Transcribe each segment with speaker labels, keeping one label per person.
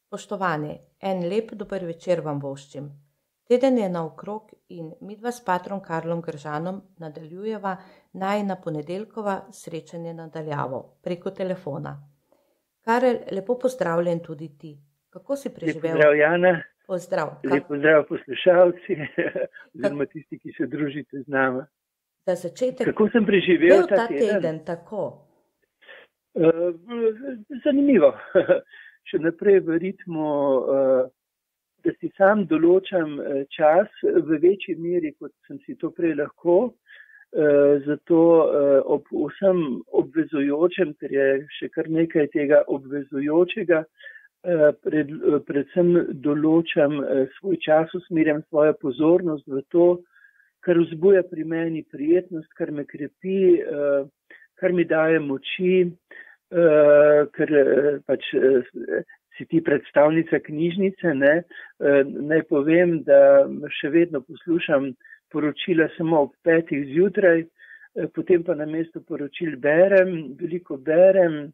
Speaker 1: Spoštovani, en lep dober večer vam voščim. Teden je naokrog in midva s patrom Karlom Gržanom nadaljujeva najina ponedeljkova srečanje na daljavo preko telefona. Karel, lepo pozdravljen tudi ti. Kako si preživel?
Speaker 2: Lep pozdrav, Jana.
Speaker 1: Pozdrav.
Speaker 2: Lep pozdrav poslušalci, oziroma tisti, ki se družite z nama.
Speaker 1: Za začetek,
Speaker 2: Kako sem preživel
Speaker 1: ta
Speaker 2: ta teden?
Speaker 1: teden tako.
Speaker 2: Zanimivo. Še naprej v ritmu, da si sam določam čas v večji meri, kot sem si to prej lahko. Zato ob vsem obvezujočem, ker je še kar nekaj tega obvezujočega, predvsem določam svoj čas, usmerjam svojo pozornost v to, kar vzbuja pri meni prijetnost, kar me krepi, kar mi daje moči, ker pač si ti predstavnica knjižnice, ne? Naj povem, da še vedno poslušam poročila samo ob 5. zjutraj, potem pa namesto poročil veliko berem,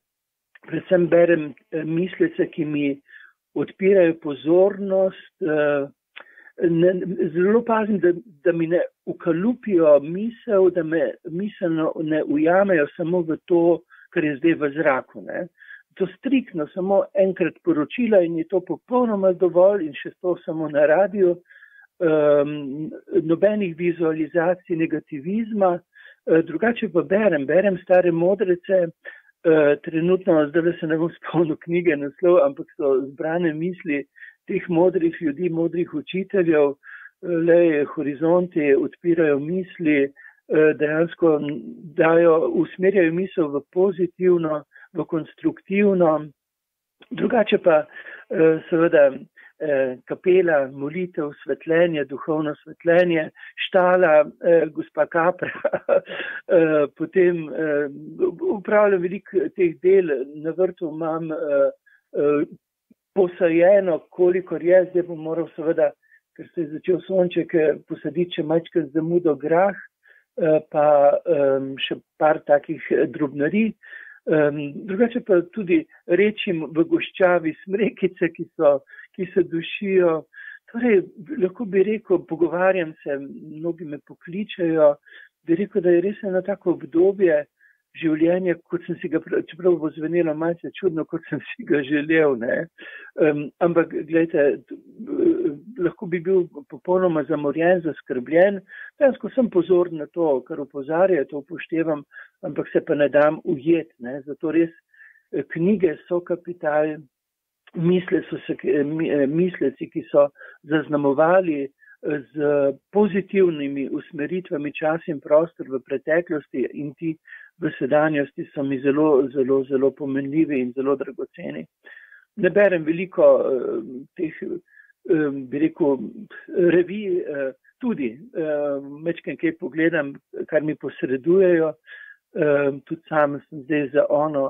Speaker 2: predvsem berem mislece, ki mi odpirajo pozornost, zelo pazim, da mi ne ukalupijo misel, da me miselno ne ujamejo samo v to, kar je zdaj v zraku, ne. To striktno samo enkrat poročila in je to popolnoma dovolj in še to samo na radiju, nobenih vizualizacij negativizma, drugače pa berem stare modrece, trenutno, zdaj se ne bom spomnil knjige naslov, ampak so zbrane misli teh modrih ljudi, modrih učiteljev, horizonti odpirajo misli, dejansko usmerjajo misel v pozitivno, v konstruktivno. Drugače pa seveda kapela, molitev, svetljenje, duhovno svetljenje, štala, gospa Kapra, potem upravljam veliko teh del, na vrtu imam posajeno, kolikor je, zdaj bom moral seveda, ker se je začel sonček, posaditi še majčkeno z zamudo grah, pa še par takih drobnarij. Drugače pa tudi rečim v goščavi smrekice, ki se dušijo. Torej, lahko bi rekel, pogovarjam se, mnogi me pokličejo, bi rekel, da je res eno tako obdobje življenja, kot sem si ga, čeprav bo zvenelo malce čudno, kot sem si ga želel, ne. Ampak, glejte, lahko bi bil popolnoma zamorjen, zaskrbljen. Dejansko sem pozoren na to, kar opozarjajo, to upoštevam, ampak se pa ne dam ujeti, ne. Zato res knjige so kapital, misleci, ki so zaznamovali z pozitivnimi usmeritvami čas in prostor v preteklosti in ti v sedanjosti so mi zelo, zelo, zelo pomenljivi in zelo dragoceni. Ne berem veliko teh, bi rekel, revij, tudi majčkeno kaj pogledam, kar mi posredujejo. Tudi sam sem zdaj za ono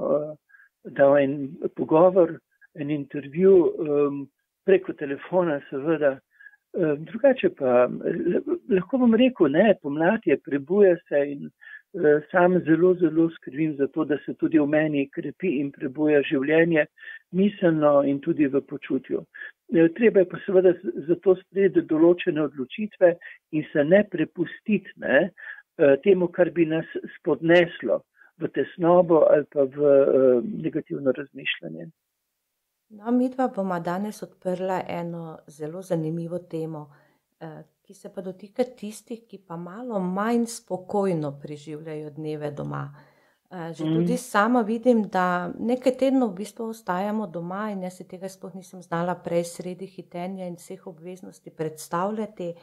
Speaker 2: dal en pogovor, en intervju, preko telefona seveda. Drugače pa lahko vam rekel, ne, pomlad je, prebuja se in sam zelo, zelo skrbim za to, da se tudi v meni krepi in prebuja življenje miselno in tudi v počutju. Treba je pa seveda za to sprejeti določene odločitve in se ne prepustiti, ne, temu, kar bi nas spodneslo v tesnobo ali pa v negativno razmišljanje.
Speaker 1: No, midva bomo danes odprla eno zelo zanimivo temo, ki se pa dotika tistih, ki pa malo manj spokojno preživljajo dneve doma. Že tudi sama vidim, da nekaj tednov v bistvu ostajamo doma in jaz si tega sploh nisem znala prej sredi hitenja in vseh obveznosti predstavljati.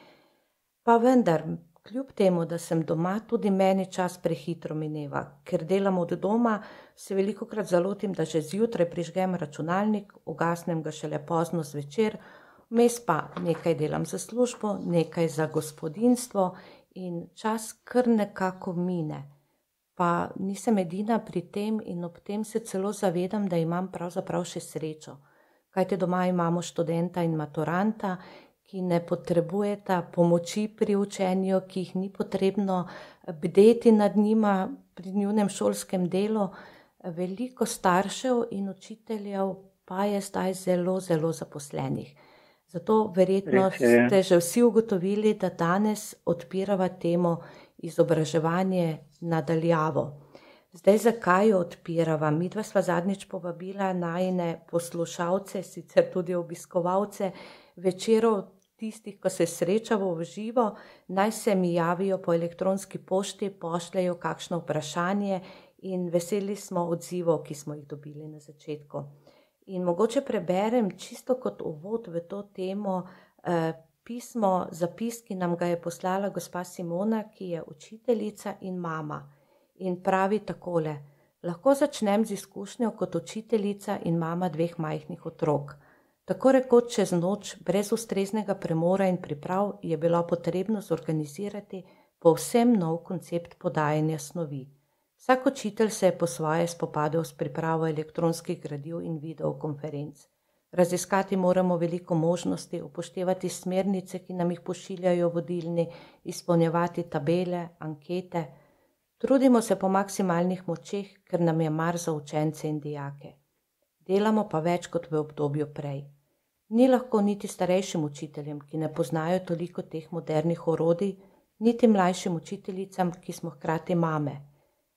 Speaker 1: Pa vendar, kljub temu, da sem doma, tudi meni čas prehitro mineva. Ker delam od doma, se velikokrat zalotim, da že zjutraj prižgem računalnik, ugasnem ga šele pozno zvečer, vmes pa nekaj delam za službo, nekaj za gospodinjstvo in čas kar nekako mine. Pa nisem edina pri tem in ob tem se celo zavedam, da imam pravzaprav še srečo. Kajti doma imamo študenta in maturanta, ki ne potrebujeta pomoči pri učenju, ki jih ni potrebno bdeti nad njima pri njunem šolskem delu. Veliko staršev in učiteljev pa je zdaj zelo, zelo zaposlenih. Zato verjetno ste že vsi ugotovili, da danes odpirava temo izobraževanje nadaljavo. Zdaj, zakaj jo odpirava? Midva sva zadnjič povabila najine poslušalce, sicer tudi obiskovalce večerov tistih, ko se srečamo v živo, naj se mi javijo po elektronski pošti, pošljajo kakšno vprašanje in veseli smo odzivov, ki smo jih dobili na začetku. In mogoče preberem čisto kot uvod v to temo zapis, ki nam ga je poslala gospa Simona, ki je učiteljica in mama. In pravi takole: lahko začnem z izkušnjo kot učiteljica in mama 2 majhnih otrok. Tako rekoč čez noč, brez ustreznega premora in priprav, je bilo potrebno zorganizirati povsem nov koncept podajanja snovi. Vsak učitelj se je po svoje spopadel s pripravo elektronskih gradiv in videokonferenc. Raziskati moramo veliko možnosti, upoštevati smernice, ki nam jih pošiljajo vodilni, izpolnjevati tabele, ankete. Trudimo se po maksimalnih močeh, ker nam je mar za učence in dijake. Delamo pa več kot v obdobju prej. Ni lahko niti starejšim učiteljem, ki ne poznajo toliko teh modernih orodij, niti mlajšim učiteljicam, ki smo hkrati mame.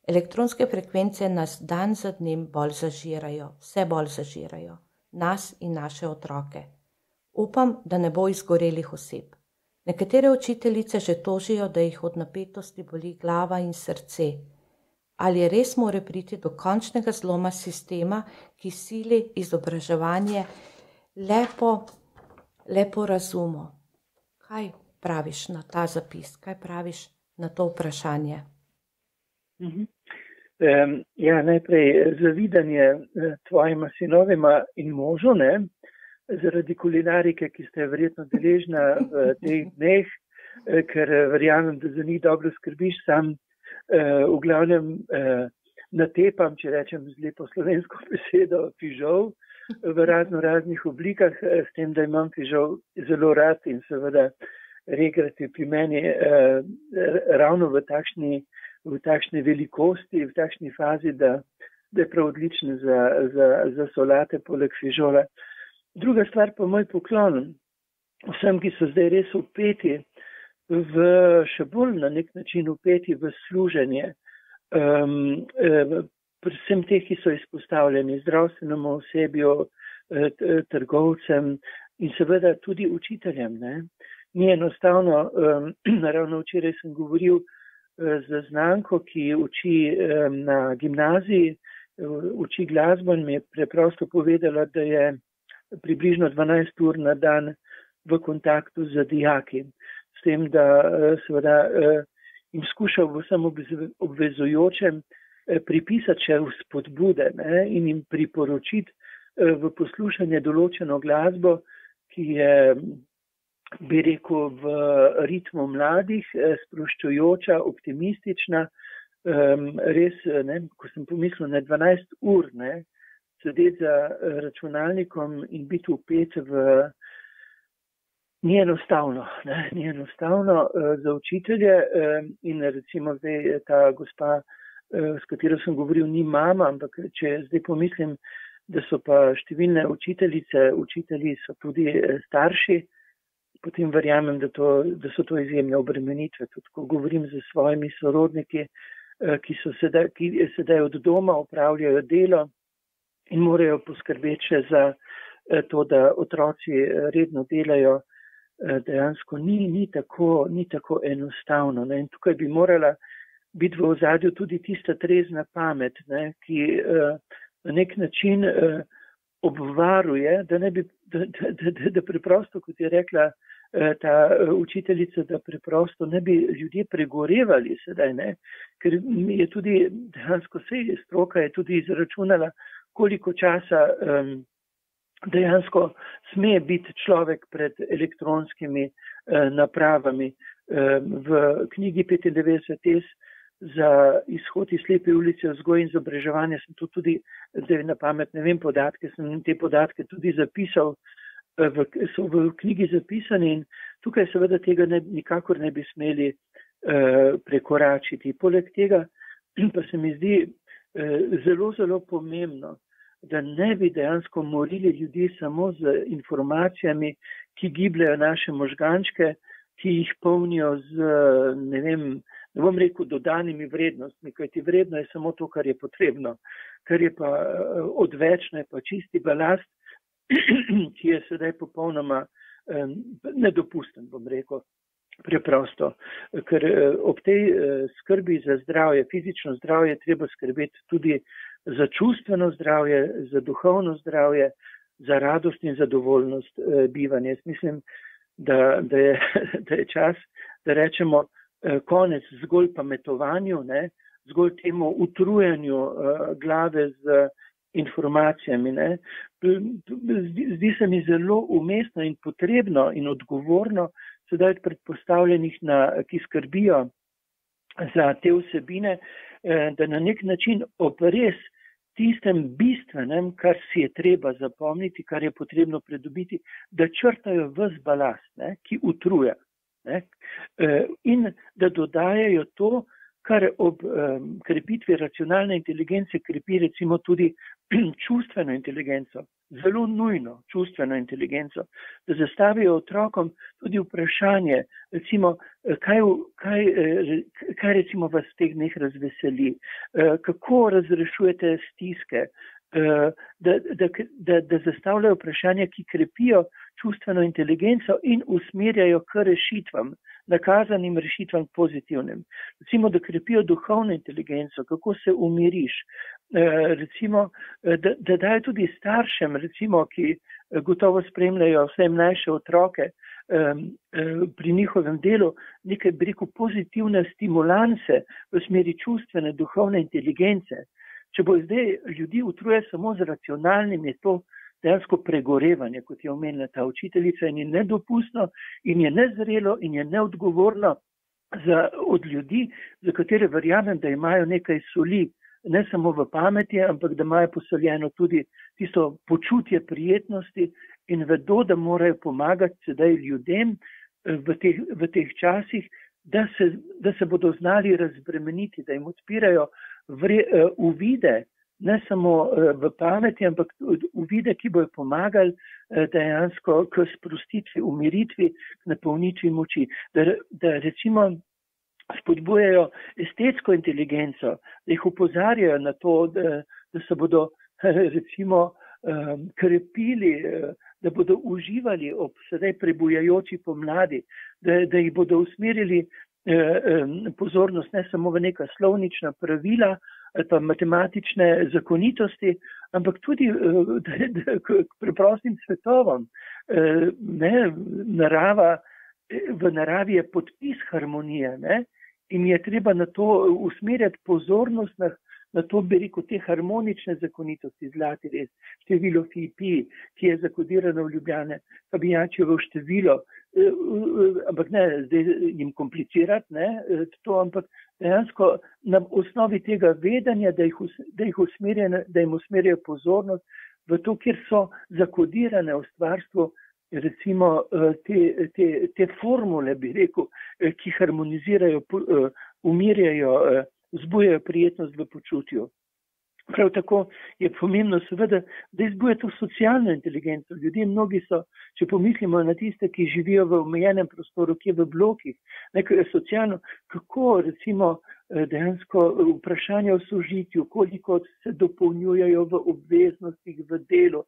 Speaker 1: Elektronske frekvence nas dan za dnem bolj zažirajo, vse bolj zažirajo, nas in naše otroke. Upam, da ne bo izgorelih oseb. Nekatere učiteljice že tožijo, da jih od napetosti boli glava in srce. Ali res more priti do končnega zloma sistema, ki sili izobraževanje le po razumu? Kaj praviš na ta zapis? Kaj praviš na to vprašanje?
Speaker 2: Ja, najprej zavidanje tvojima sinovima in možu, zaradi kulinarike, ki ste verjetno deležna v teh dneh, ker verjamem, da za njih dobro skrbiš. Sam v glavnem natepam, če rečem z lepo slovensko besedo, fižol v raznih oblikah, s tem, da imam fižol zelo rad in seveda regrat je pri meni ravno v takšni velikosti, v takšni fazi, da je prav odličen za solate poleg fižola. Druga stvar pa moj poklon vsem, ki so zdaj res upeti še bolj na nek način upeti v služenje, predvsem teh, ki so izpostavljeni zdravstvenemu osebju, trgovcem in seveda tudi učiteljem. Ni enostavno, ravno včeraj sem govoril z znanko, ki uči na gimnaziji, uči glasbo in mi je preprosto povedala, da je približno 12 ur na dan v kontaktu z dijaki. S tem, da seveda jim skuša v obvezujočem pripisati še vzpodbude in jim priporočiti v poslušanje določeno glasbo, ki je, bi rekel, v ritmu mladih, sproščujoča, optimistična. Res, ko sem pomislil na 12 ur, sedeti za računalnikom in biti vpet ni enostavno. Ni enostavno za učitelje in recimo zdaj ta gospa, s katero sem govoril, ni mama, ampak če zdaj pomislim, da so pa številne učiteljice, učitelji so tudi starši, potem verjamem, da so to izjemne obremenitve. Tudi ko govorim z svojimi sorodniki, ki sedaj od doma opravljajo delo in morajo poskrbeti še za to, da otroci redno delajo, dejansko ni tako enostavno. In tukaj bi morala biti v ozadju tudi tista trezna pamet, ki na nek način obvaruje, da preprosto, kot je rekla ta učiteljica, da preprosto ne bi ljudje pregorevali sedaj, ker je tudi dejansko stroka je tudi izračunala, koliko časa dejansko sme biti človek pred elektronskimi napravami. V knjigi 95S za izhod iz slepe ulice, vzgoj in izobraževanje sem to tudi, zdaj na pamet ne vem podatke, sem te podatke tudi zapisal, so v knjigi zapisani in tukaj seveda tega nikakor ne bi smeli prekoračiti. Poleg tega pa se mi zdi zelo, zelo pomembno, da ne bi dejansko morili ljudi samo z informacijami, ki gibljajo naše možgančke, ki jih polnijo z, ne bom rekel, dodanimi vrednostmi, kajti vredno je samo to, kar je potrebno, kar je pa odvečno, je pa čisti balast, ki je sedaj popolnoma nedopusten, bom rekel, preprosto. Ker ob tej skrbi za zdravje, fizično zdravje, treba skrbeti tudi za čustveno zdravje, za duhovno zdravje, za radost in zadovoljnost bivanja. Jaz mislim, da je čas, da rečemo konec zgolj pametovanju, ne, zgolj temu utrujanju glave z informacijami. Ne. Zdi se mi zelo umestno in potrebno in odgovorno sedaj od predpostavljenih, ki skrbijo za te vsebine, da na nek način ob res tistem bistvenem, kar si je treba zapomniti, kar je potrebno pridobiti, da črtajo ves balast, ne, ki utruje. Ne, in da dodajajo to, kar ob krepitvi racionalne inteligence krepi recimo tudi čustveno inteligenco, zelo nujno čustveno inteligenco, da zastavijo otrokom tudi vprašanje, recimo, kaj recimo vas v teh dneh razveseli, kako razrešujete stiske, da zastavljajo vprašanja, ki krepijo čustveno inteligenco in usmerjajo k rešitvam, nakazanim rešitvam pozitivnim. Recimo, da krepijo duhovno inteligenco, kako se umiriš. Recimo, da dajo tudi staršem, recimo, ki gotovo spremljajo vse mlajše otroke pri njihovem delu, nekaj, bi rekel, pozitivne stimulanse v smeri čustvene, duhovne inteligence. Če bo zdaj ljudi utruje samo z racionalnim, je to dejansko pregorevanje, kot je omenila ta učiteljica, in je nedopustno in je nezrelo in je neodgovorno od ljudi, za katere verjamem, da imajo nekaj soli, ne samo v pameti, ampak da imajo posoljeno tudi tisto počutje prijetnosti in vedo, da morajo pomagati sedaj ljudem v teh časih, da se bodo znali razbremeniti, da jim odpirajo uvide, ne samo v pameti, ampak uvide, ki bojo pomagali dejansko k sprostitvi, umiritvi, k napolnitvi moči. Da recimo spodbujajo estetsko inteligenco, da jih opozarjajo na to, da se bodo recimo krepili, da bodo uživali ob sedaj prebujajoči pomladi, da jih bodo usmerili pozornost ne samo v neka slovnična pravila ali pa matematične zakonitosti, ampak tudi k preprostim svetovom. V naravi je podpis harmonije, ne? In je treba na to usmerjati pozornost na to, bi rekel, te harmonične zakonitosti, zlati res, število pi, ki je zakodirano v Ljubljane, Fabijaničevo število, ampak ne zdaj jim komplicirati, ne, to, ampak dejansko na osnovi tega vedenja, da jim usmerjajo pozornost v to, kjer so zakodirane v stvarstvu, recimo te formule, bi rekel, ki harmonizirajo, umirjajo, vzbujajo prijetnost v počutju. Prav tako je pomembno seveda, da izbuja to socialno inteligenco. Ljudje mnogi so, če pomislimo na tiste, ki živijo v omejenem prostoru, ki je v blokih, nekaj socialno, kako recimo dejansko vprašanja o sožitju, koliko se dopolnjujejo v obveznostih, v delu,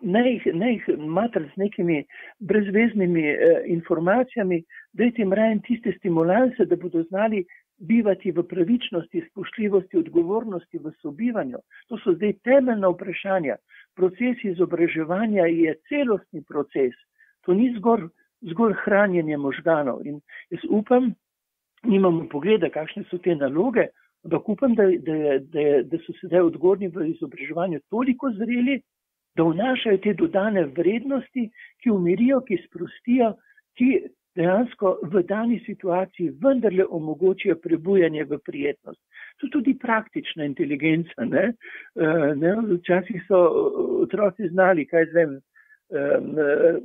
Speaker 2: ne jih matrati z nekimi brezveznimi informacijami, dajte jim raje tiste stimulanse, da bodo znali bivati v pravičnosti, spoštljivosti, odgovornosti, v sobivanju. To so zdaj temeljna vprašanja. Proces izobraževanja je celostni proces. To ni zgolj hranjenje možganov. In jaz upam, nimamo pogleda, kakšne so te naloge, ampak upam, da so sedaj odgovorni v izobraževanju toliko zreli, da vnašajo te dodane vrednosti, ki umirijo, ki sprostijo, ki dejansko v dani situaciji vendarle omogočijo prebujanje v prijetnost. To je tudi praktična inteligenca. Včasih so otroci znali, kaj zvem,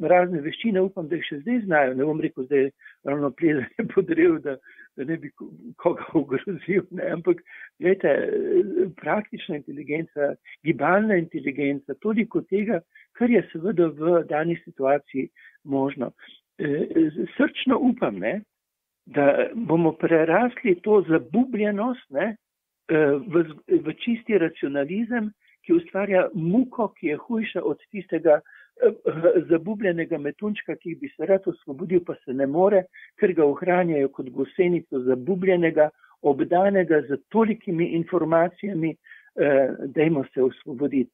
Speaker 2: razne veščine, upam, da jih še zdaj znajo. Ne bom rekel, zdaj ravno plezanje po drevu, da da ne bi koga ogrozil, ne? Ampak, gledajte, praktična inteligenca, gibalna inteligenca, toliko tega, kar je seveda v dani situaciji možno. Srčno upam, ne, da bomo prerasli to zabubljenost, ne, v čisti racionalizem, ki ustvarja muko, ki je hujša od tistega zabubljenega metunčka, ki bi se rad osvobodil, pa se ne more, ker ga ohranjajo kot gosenico zabubljenega, obdanega z tolikimi informacijami, dajmo se osvoboditi.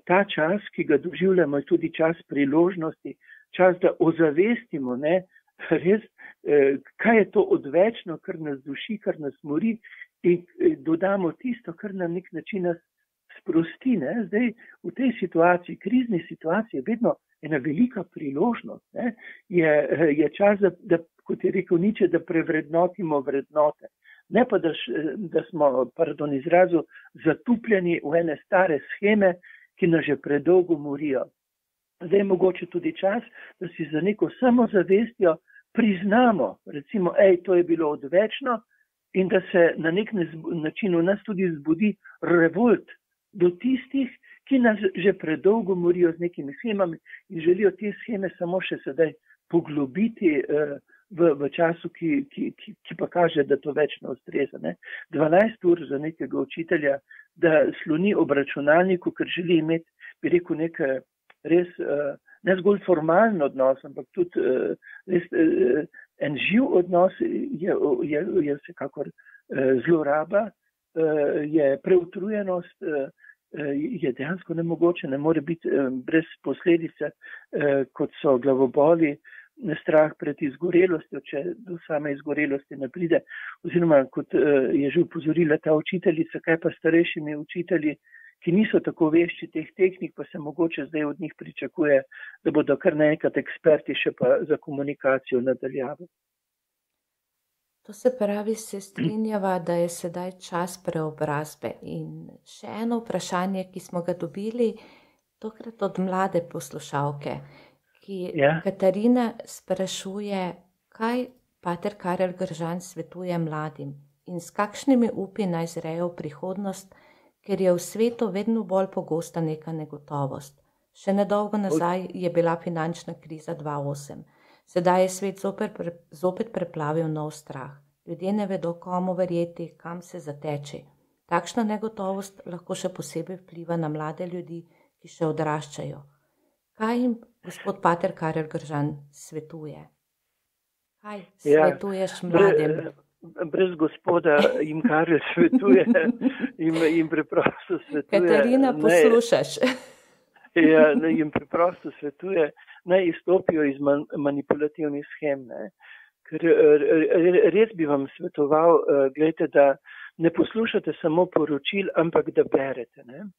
Speaker 2: Ta čas, ki ga doživljamo, je tudi čas priložnosti, čas, da ozavestimo, ne, res, kaj je to odvečno, kar nas duši, kar nas mori, in dodamo tisto, kar na nek način nas sprosti. Ne. Zdaj, v tej situaciji, krizni situaciji, je vedno ena velika priložnost. Ne. Je čas, da, kot je rekel Nietzsche, da prevrednotimo vrednote. Ne pa, da smo, pardon izrazu, zatupljeni v ene stare sheme, ki nas že predolgo morijo. Zdaj je mogoče tudi čas, da si za neko samozavestjo priznamo, recimo, to je bilo odvečno, in da se na nek način v nas tudi zbudi revolt do tistih, ki nas že predolgo morijo z nekimi shemami in želijo te sheme samo še sedaj poglobiti v času, ki pa kaže, da to več ne ustreza. 12 ur za nekega učitelja, da sloni ob računalniku, ker želi imeti, bi rekel, nek res ne zgolj formalen odnos, ampak tudi res en živ odnos, je vsekakor zloraba, je preutrujenost, je dejansko nemogoče, ne more biti brez posledice, kot so glavoboli, strah pred izgorelostjo, če do same izgorelosti ne pride, oziroma kot je že upozorila ta učiteljica, kaj pa starejšimi učitelji, ki niso tako vešči teh tehnik, pa se mogoče zdaj od njih pričakuje, da bodo kar naenkrat eksperti še pa za komunikacijo nadaljavo.
Speaker 1: To se pravi, se strinjava, da je sedaj čas preobrazbe. In še eno vprašanje, ki smo ga dobili, tokrat od mlade poslušalke, ki Katarina sprašuje, kaj pater Karel Gržan svetuje mladim in s kakšnimi upi naj zrejo v prihodnost, ker je v svetu vedno bolj pogosta neka negotovost. Še nedolgo nazaj je bila finančna kriza 2008. Sedaj je svet zopet preplavil nov strah. Ljudje ne vedo, komu verjeti, kam se zateči. Takšna negotovost lahko še posebej vpliva na mlade ljudi, ki še odraščajo. Kaj jim gospod pater Karel Gržan svetuje? Kaj svetuješ mladim?
Speaker 2: Brez gospoda jim Karel svetuje, jim preprosto svetuje.
Speaker 1: Katarina, poslušaš.
Speaker 2: Jim preprosto svetuje, naj izstopijo iz manipulativnih schem. Ker res bi vam svetoval, gledajte, da ne poslušate samo poročil, ampak da berete. Ne?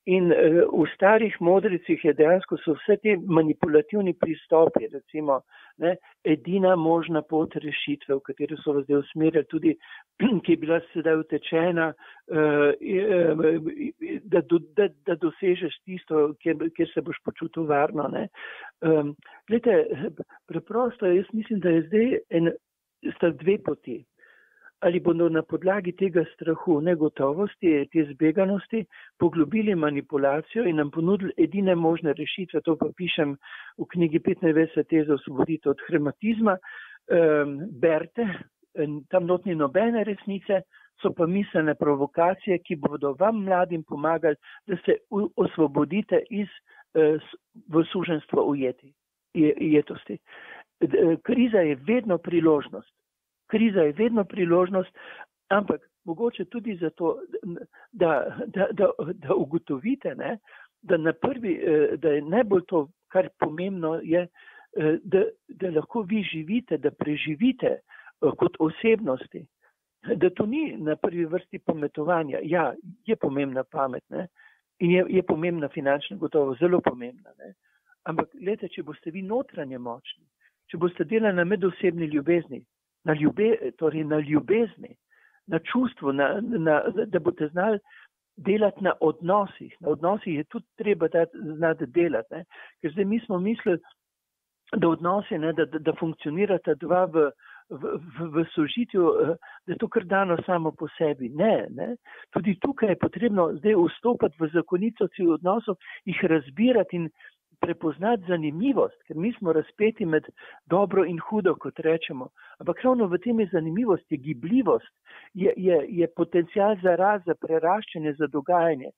Speaker 2: In v starih modricih je dejansko so vse te manipulativni pristopi, recimo, ne, edina možna pot rešitve, v katero so vas zdaj usmerjali tudi, ki je bila sedaj utečena, da dosežeš tisto, kjer se boš počutil varno. Ne. Glejte, preprosto, jaz mislim, da je zdaj sta dve poti. Ali bodo na podlagi tega strahu, negotovosti, te zbeganosti poglobili manipulacijo in nam ponudili edine možne rešitve, to pa pišem v knjigi 25 teza osvoboditev od hrematizma, berte, tam not ni nobene resnice, so pa miselne provokacije, ki bodo vam mladim pomagali, da se osvobodite iz v suženjstvo ujetosti. Kriza je vedno priložnost. Kriza je vedno priložnost, ampak mogoče tudi zato, da ugotovite, ne, da je najbolj to, kar pomembno je, da lahko vi živite, da preživite kot osebnosti, da to ni na prvi vrsti pametovanja. Ja, je pomembna pamet, ne, in je pomembna finančna gotovost, zelo pomembna. Ne. Ampak, gledajte, če boste vi notranje močni, če boste delali na medosebni ljubezni, torej na ljubezni, na čustvu, da boste znali delati na odnosih. Na odnosih je tudi treba znati delati. Ne? Ker zdaj mi smo mislili, da odnosi, ne, da funkcionirata dva v sožitju, da je to kar dano samo po sebi. Ne. Tudi tukaj je potrebno zdaj vstopati v zakonitosti odnosov, jih razbirati in prepoznati zanimivost, ker mi smo razpeti med dobro in hudo, kot rečemo. Ampak ravno v tem je zanimivost, je gibljivost, je potencial za rast, za preraščanje, za dogajanje.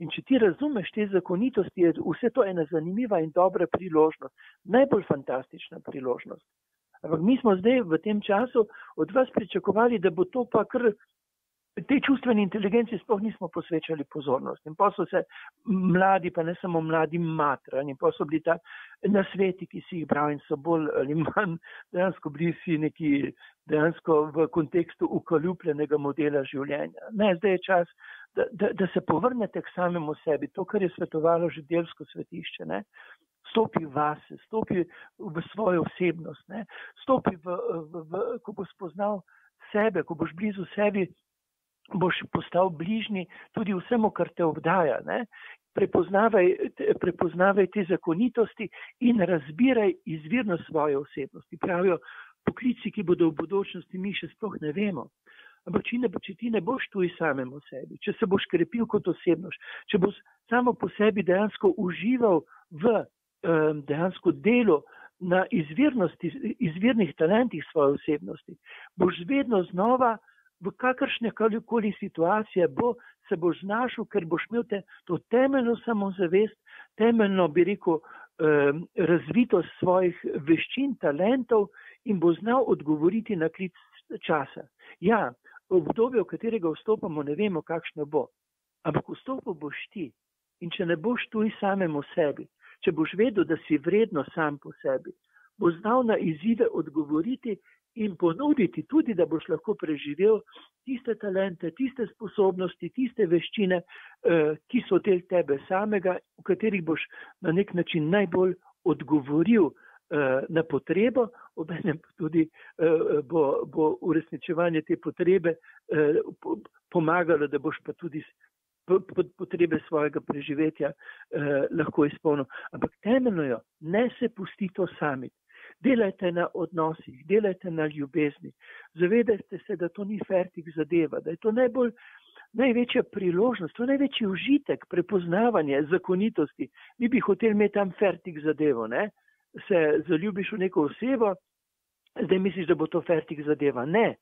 Speaker 2: In če ti razumeš te zakonitosti, je vse to ena zanimiva in dobra priložnost, najbolj fantastična priložnost. Ampak mi smo zdaj v tem času od vas pričakovali, da bo to pa kar tej čustveni inteligenci sploh nismo posvečali pozornost. In pa so se mladi, pa ne samo mladi, matrani, in pa so bili ta nasveti, ki si jih bral in so bolj ali manj dejansko bili si neki dejansko v kontekstu ukaljupljenega modela življenja. Ne, zdaj je čas, da se povrnete k samemu sebi, to, kar je svetovalo že Delsko svetišče, ne? Stopi vase, stopi v svojo osebnost, ne? Stopi ko boš spoznal sebe, ko boš blizu sebi, boš postal bližnji tudi vsemu, kar te obdaja. Ne? Prepoznavaj te zakonitosti in razbiraj izvirno svoje osebnosti. Pravijo poklici, ki bodo v bodočnosti, mi še sploh ne vemo. Ampak če ti ne boš tuj samemu sebi, če se boš krepil kot osebnost, če boš samo po sebi dejansko užival v dejansko delu na izvirnih talentih svoje osebnosti, boš vedno znova v kakršne koli situacije se boš znašel, ker boš imel to temeljno samozavest, temeljno, bi rekel, razvitost svojih veščin, talentov in bo znal odgovoriti na klic časa. Ja, v obdobju, v katerega vstopamo, ne vemo, kakšno bo, ampak vstopil boš ti in če ne boš tuj samemu sebi, če boš vedel, da si vredno sam po sebi, boš znal na izzive odgovoriti in ponuditi tudi, da boš lahko preživel tiste talente, tiste sposobnosti, tiste veščine, ki so del tebe samega, v katerih boš na nek način najbolj odgovoril na potrebo, obenem tudi bo uresničevanje te potrebe pomagalo, da boš pa tudi potrebe svojega preživetja lahko izpolnil. Ampak temeljno, ne se pusti to sami. Delajte na odnosih, delajte na ljubezni. Zavedajte se, da to ni fertik zadeva, da je to največja priložnost, to je največji užitek, prepoznavanje zakonitosti. Mi bi hoteli imeti tam fertik zadevo, ne? Se zaljubiš v neko osebo, zdaj misliš, da bo to fertik zadeva. Ne,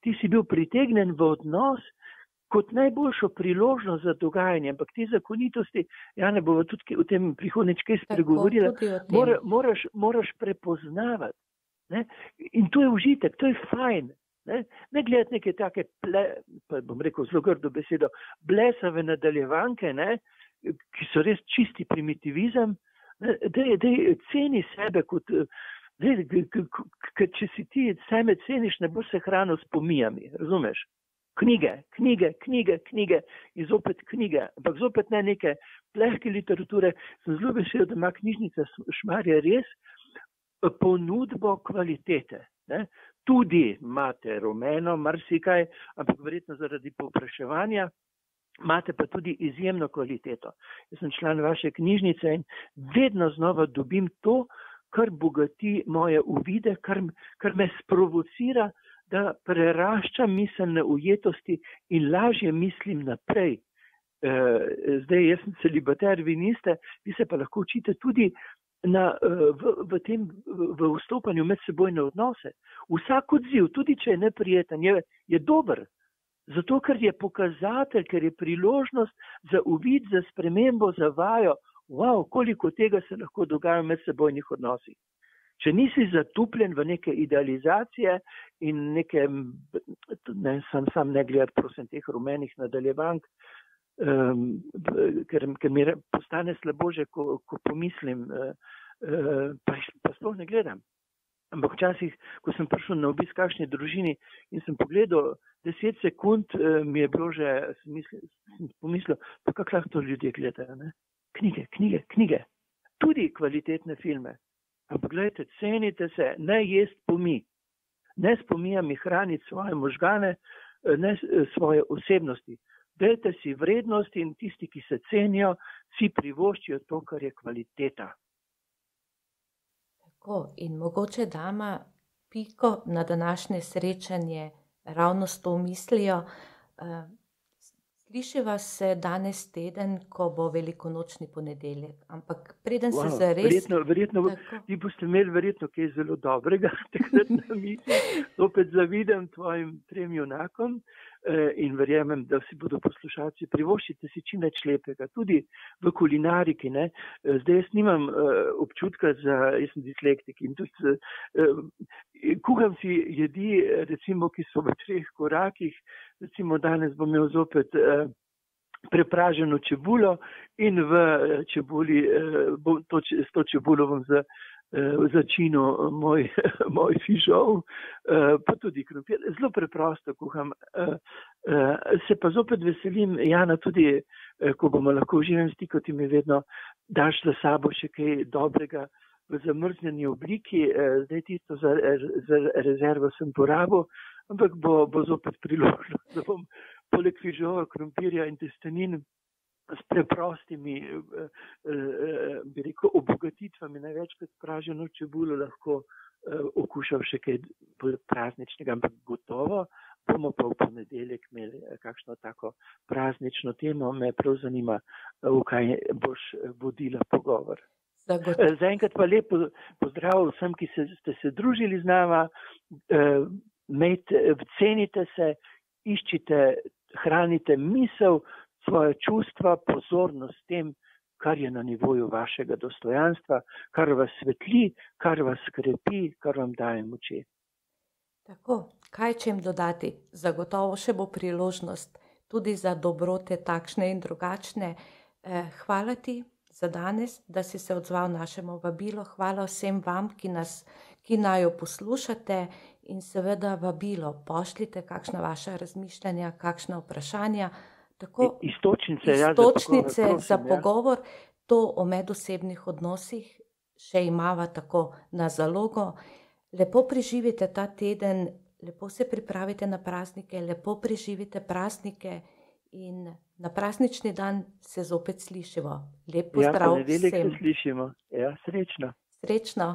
Speaker 2: ti si bil pritegnen v odnos kot najboljšo priložnost za dogajanje, ampak te zakonitosti, Jana bova tudi o tem prihodnjič kaj spregovorila, moraš prepoznavati. Ne? In to je užitek, to je fajn. Ne gledati neke take, bom rekel zelo grdo besedo, blesave nadaljevanke, ne? Ki so res čisti primitivizem, dej ceni sebe kot, če si ti same ceniš, ne boš se hranil s pomijami, razumeš? Knjige in zopet knjige, ampak zopet ne neke plehke literature. Sem zelo vesel, da ima knjižnica Šmarje res ponudbo kvalitete. Ne? Tudi imate rumeno, marsikaj, ampak verjetno zaradi povpraševanja, imate pa tudi izjemno kvaliteto. Jaz sem član vaše knjižnice in vedno znova dobim to, kar bogati moje uvide, kar me sprovocira, da preraščam miselne ujetosti in lažje mislim naprej. Zdaj, jaz sem celibater, vi niste, vi se pa lahko učite tudi v vstopanju medsebojne odnose. Vsak odziv, tudi če je neprijeten, je dober. Zato, ker je pokazatelj, ker je priložnost za uvid, za spremembo, za vajo. Wow, koliko tega se lahko dogaja v medsebojnih odnosih. Če nisi zatupljen v neke idealizacije in neke, sam ne gledati, prosim, teh rumenih nadaljevank, ker mi postane slabo že, ko pomislim, pa sploh ne gledam. Ampak včasih, ko sem prišel na obisk kakšni družini in sem pogledal 10 sekund, mi je bilo že, sem pomislil, pa kako lahko to ljudje gledajo, ne? Knjige, tudi kvalitetne filme. Ampak gledajte, cenite se, ne jest pomij. Ne s pomijami hraniti svoje možgane, ne svoje osebnosti. Dajte si vrednost in tisti, ki se cenijo, si privoščijo to, kar je kvaliteta.
Speaker 1: Tako, in mogoče dama piko na današnje srečanje ravno s to mislijo. Slišiva se danes teden, ko bo velikonočni ponedeljek, ampak preden se zares...
Speaker 2: Verjetno, vi boste imeli verjetno kaj zelo dobrega, takrat na misli, opet zavidam tvojim 3 junakom in verjamem, da si bodo poslušalci privoščite si čim več lepega, tudi v kulinariki, ne. Zdaj jaz nimam občutka jaz sem dislektik in tudi kuham si jedi, recimo, ki so v 3 korakih, recimo danes bom imel zopet prepraženo čebulo in v čebuli, s to čebulo bom začinil moj fižol, pa tudi krompir. Zelo preprosto kuham. Se pa zopet veselim, Jana, tudi, ko bomo lahko v živem stiku, ti mi vedno daš za sabo še kaj dobrega v zamrznjeni obliki. Zdaj tisto za rezervo sem porabil, ampak bo zopet priložnost, da bom poleg fižola, krompirja in testenin s preprostimi, bi rekel, obogatitvami, največkrat praženo čebulo lahko okušal še kaj prazničnega, ampak gotovo bomo pa v ponedeljek imeli kakšno tako praznično temo. Me prav zanima, v kaj boš vodila pogovor. Zaenkrat pa lep pozdrav vsem, ki ste se družili z nama, cenite se, iščite, hranite misel, svoje čustva, pozornost tem, kar je na nivoju vašega dostojanstva, kar vas svetli, kar vas krepi, kar vam daje moči.
Speaker 1: Tako, kaj čem dodati? Zagotovo še bo priložnost tudi za dobrote takšne in drugačne. Hvala ti za danes, da si se odzval našemu vabilu. Hvala vsem vam, ki naju poslušate in seveda vabilo. Pošljite kakšna vaša razmišljanja, kakšna vprašanja. Tako, iztočnice za pogovor, to o medosebnih odnosih še imava tako na zalogo. Lepo preživite ta teden, lepo se pripravite na praznike, lepo preživite praznike in na praznični dan se zopet slišimo. Lep pozdrav vsem.
Speaker 2: Ja, ponedeljek se slišimo. Ja, srečno.
Speaker 1: Srečno.